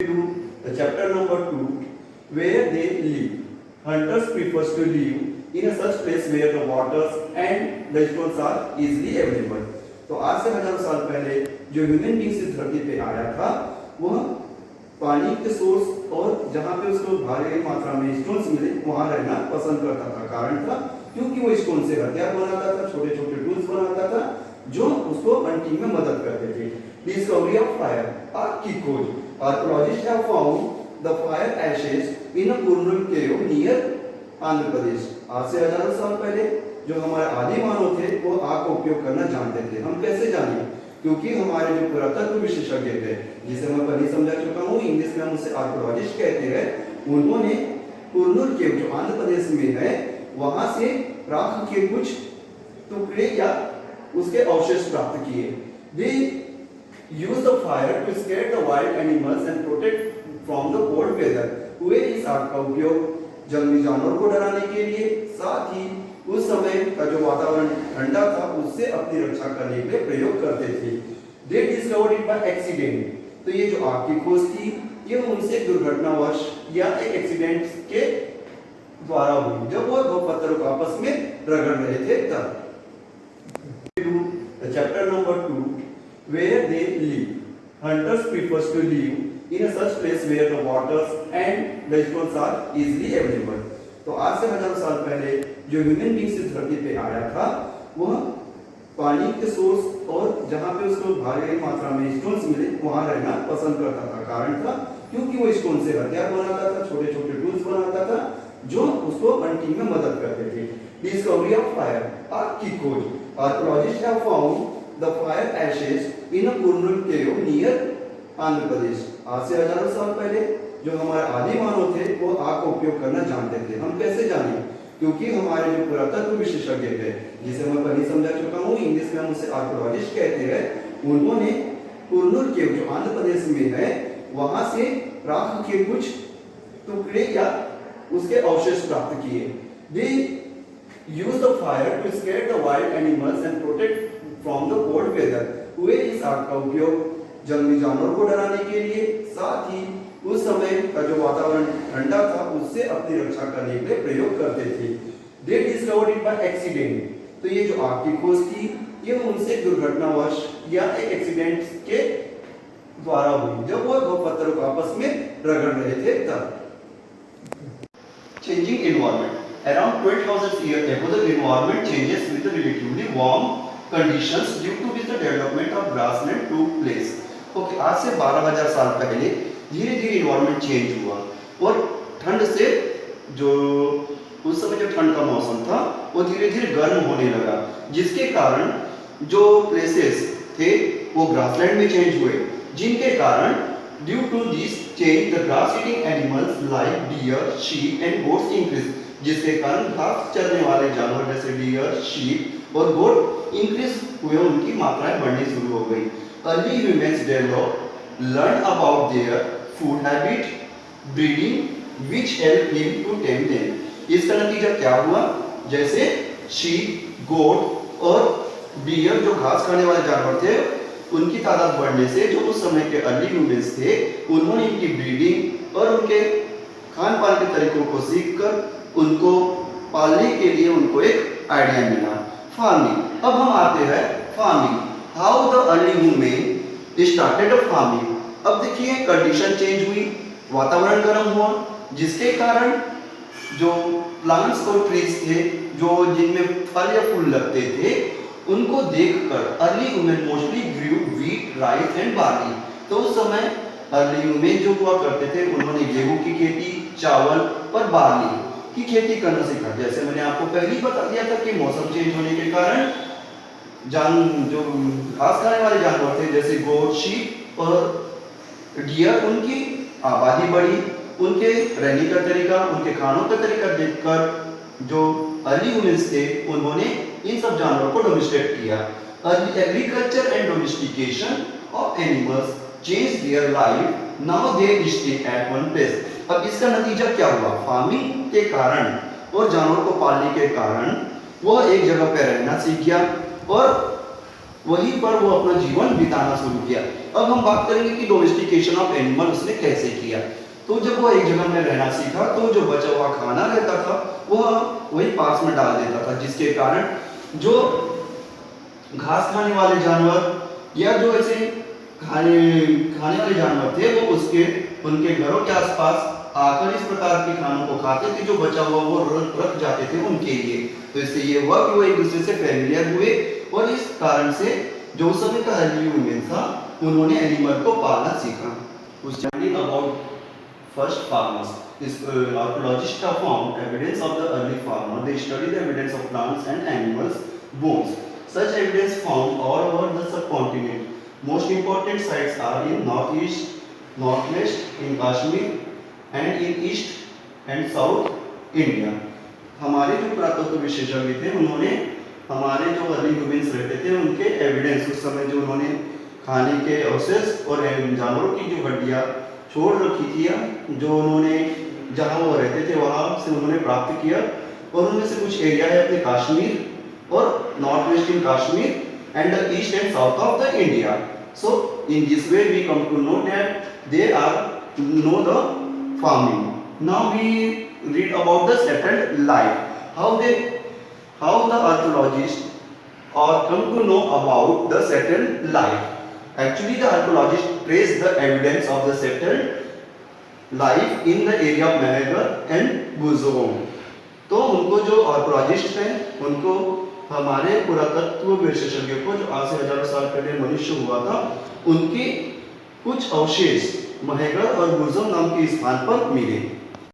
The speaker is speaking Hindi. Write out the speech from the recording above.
to the chapter number 2 where they live. Hunters prefers to live in a such place where the waters and the stones are easily available. तो आज से हजारों साल पहले जो ह्यूमन बींग्स इस धरती पे आया था वह पानी के सोर्स और जहाँ पे उसको भारी मात्रा में स्टोन्स मिले वहाँ रहना पसंद करता था। कारण था क्योंकि वो स्टोन से हथियार बनाता था, छोटे छोटे टूल्स बनाता था जो उसको हंटिंग में मदद करते थे। डिस्कवरी ऑफ फायर, आग की खोज। Archaeologists have found the fire ashes in a Kurnool cave near Andhra Pradesh. आज से हजारों साल पहले जो हमारे आदि मानव थे वो आग का उपयोग करना जानते थे। हम कैसे जाने? क्योंकि हमारे जो पुरातत्व विशेषज्ञ थे जिसे मैं पहले समझा चुका हूँ, इंग्लिश में हम उसे आर्कियोलॉजिस्ट कहते हैं, उन्होंने कुरनूल केव जो आंध्र प्रदेश में है वहां से राख के कुछ टुकड़े या उसके अवशेष प्राप्त किए। They use the fire to scare the wild animals and protect from the cold weather. हुए इस आग का उपयोग जंगली जानवरों को डराने के लिए, साथ ही उस समय का जो वातावरण ठंडा था उससे अपनी रक्षा करने के लिए प्रयोग करते थे। They discovered it by accident. तो ये जो आग की खोज थी ये उनसे दुर्घटनावश या एक एक्सीडेंट के द्वारा हुई जब वो दो पत्थरों को आपस में रगड़ रहे थे तब। Chapter number 2 where they live. Hunters prefers to live in a such place where the waters and the stones are easily available. तो आज से हजारों साल पहले जो ह्यूमन बींग्स इस धरती पे आया था वह पानी के सोर्स और जहाँ पे उसको भारी मात्रा में स्टोन्स मिले वहाँ रहना पसंद करता था। कारण था क्योंकि वो स्टोन से हथियार बनाता था, छोटे छोटे टूल्स बनाता था जो उसको हंटिंग में मदद करते थे। डिस्कवरी ऑफ फायर, आग की खोज। Archaeologist have found the fire ashes in a Kurnool cave near Andhra Pradesh. आज से हजारों साल पहले जो हमारे आदि मानव थे वो आग का उपयोग करना जानते थे। हम कैसे जाने? क्योंकि हमारे जो पुरातत्व विशेषज्ञ थे जिसे मैं पहले समझा चुका हूँ, इंग्लिश में हम उसे आर्कियोलॉजिस्ट कहते हैं, उन्होंने कुरनूल केव जो आंध्र प्रदेश में है वहां से राख के कुछ टुकड़े या उसके अवशेष प्राप्त किए। They use the fire to scare the wild animals and protect from the cold weather. हुए इस आग का उपयोग जंगली जानवरों को डराने के लिए, साथ ही उस समय का जो वातावरण ठंडा था उससे अपनी रक्षा करने के लिए प्रयोग करते थे। They discovered it by accident. तो ये जो आग की खोज थी ये उनसे दुर्घटनावश या एक एक्सीडेंट के द्वारा हुई जब वो दो पत्थरों को आपस में रगड़ रहे थे तब। Changing environment. Around 12,000 years ago, the environment changes with the relatively warm conditions due to which the development of grassland took place. Okay, आज से 12,000 साल पहले धीरे धीरे environment change हुआ और ठंड से जो उस समय जो ठंड का मौसम था वो धीरे धीरे गर्म होने लगा, जिसके कारण जो प्लेसेस थे वो ग्रासलैंड में चेंज हुए, जिनके कारण due to this change the grass eating animals like deer, sheep and goats increase, जिसके कारण घास चरने वाले जानवर जैसे डियर, शीप और गोट इंक्रीज हुए, उनकी मात्राएं बढ़नी शुरू हो गई। Early humans developed learn about their food habit, breeding which help him to tame them. इसका नतीजा क्या हुआ? जैसे शीप, गोट और डियर जो घास खाने वाले जानवर थे उनकी तादाद बढ़ने से जो उस समय के अर्ली ह्यूमंस थे उन्होंने इनकी ब्रीडिंग और उनके खान पान के तरीकों को सीखकर उनको पालने के लिए उनको एक आइडिया मिला। फार्मिंग। अब हम आते हैं farming. How the early human started farming. अब देखिए कंडीशन चेंज हुई, वातावरण गर्म हुआ, जिसके कारण जो प्लांट्स और ट्रीज थे जो जिनमें फल या फूल लगते थे उनको देखकर early human mostly grew wheat, rice and barley. तो उस समय अर्ली ह्यूमन जो हुआ करते थे उन्होंने गेहूं की खेती, चावल और बार्ली की खेती करना सीखा। जैसे मैंने आपको पहले ही बता दिया था कि मौसम चेंज होने के कारण जो घास खाने वाले जानवर थे जैसे गोट, शीप और डियर, उनकी आबादी बढ़ी। उनके रहने का तरीका, उनके खानों का तरीका देखकर जो अर्ली ह्यूमंस थे उन्होंने इन सब जानवरों को डोमेस्टिकेट किया। Agriculture and domestication of animals change their life, now they stay at one place. अब इसका नतीजा क्या हुआ? फार्मिंग के कारण और जानवरों को पालने के कारण वह एक जगह पर रहना सीख गया और वहीं पर वो अपना जीवन बिताना शुरू किया। अब हम बात करेंगे कि डोमेस्टिकेशन ऑफ एनिमल उसने कैसे किया। तो जब वो एक जगह में रहना सीखा तो जो बचा हुआ खाना रहता था वह वही पास में डाल देता था, जिसके कारण जो घास खाने वाले जानवर या जो ऐसे खाने खाने वाले जानवर थे वो उसके उनके घरों के आसपास आकर इस प्रकार के खानों को खाते थे, जो बचा हुआ वो रख जाते थे उनके लिए। तो इससे ये हुआ कि वो एक दूसरे से फैमिलियर हुए और इस कारण से जो उस समय का अर्ली ह्यूमन था उन्होंने एनिमल को पालना सीखा। उस study about first farmers, this archaeologists have found evidence of the early farmer. They study the evidence of plants and animals bones. Such evidence found all over the subcontinent. Most important sites are in northeast, northwest, in Kashmir and in east and south India. हमारे जो पुरातत्व विशेषज्ञ थे उन्होंने हमारे जो अर्ली ह्यूमन्स रहते थे उनके एविडेंस, उस समय जो उन्होंने खाने के अवशेष और जानवरों की जो हड्डियाँ छोड़ रखी थी, जो उन्होंने जहाँ वो रहते थे वहाँ से उन्होंने प्राप्त किया। और उनमें से कुछ एरिया है अपने कश्मीर और north west in Kashmir and the east and south of the India. So in this way we come to know that they are know the farming. Now we read about the settled life. How the archaeologists are come to know about the settled life. Actually, the archaeologists trace the evidence of the settled life in the area of Mehrgarh and Guzhou. तो उनको जो आर्कोलॉजिस्ट हैं उनको हमारे पुरातत्व विशेषज्ञों को जो आज से हजारों साल पहले मनुष्य हुआ था उनके कुछ अवशेष महेंद्र और गुर्जर नाम के स्थान पर मिले।